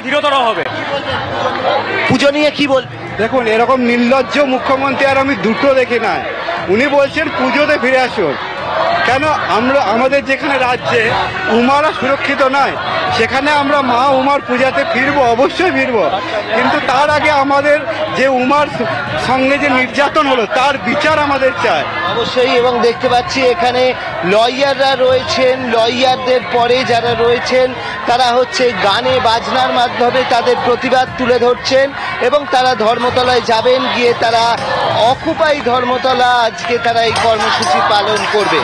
দৃঢ়তর হবে। পুজো নিয়ে কি বল? দেখুন, এরকম নির্লজ্জ মুখ্যমন্ত্রী আর আমি দুটো দেখি না। উনি বলছেন পুজোতে ফিরে আসুন। কেন আমাদের যেখানে রাজ্যে উমারা সুরক্ষিত নয়, সেখানে আমরা মা উমার পূজাতে ফিরবো, অবশ্যই ফিরবো, কিন্তু তার আগে আমাদের যে উমার সঙ্গে যে নির্যাতন হলো তার বিচার আমাদের চাই অবশ্যই। এবং দেখতে পাচ্ছি এখানে লয়াররা রয়েছেন, লয়ারদের পরে যারা রয়েছেন তারা হচ্ছে গানে বাজনার মাধ্যমে তাদের প্রতিবাদ তুলে ধরছেন এবং তারা ধর্মতলায় যাবেন, গিয়ে তারা অকুপাই ধর্মতলা আজকে তারা এই কর্মসূচি পালন করবে।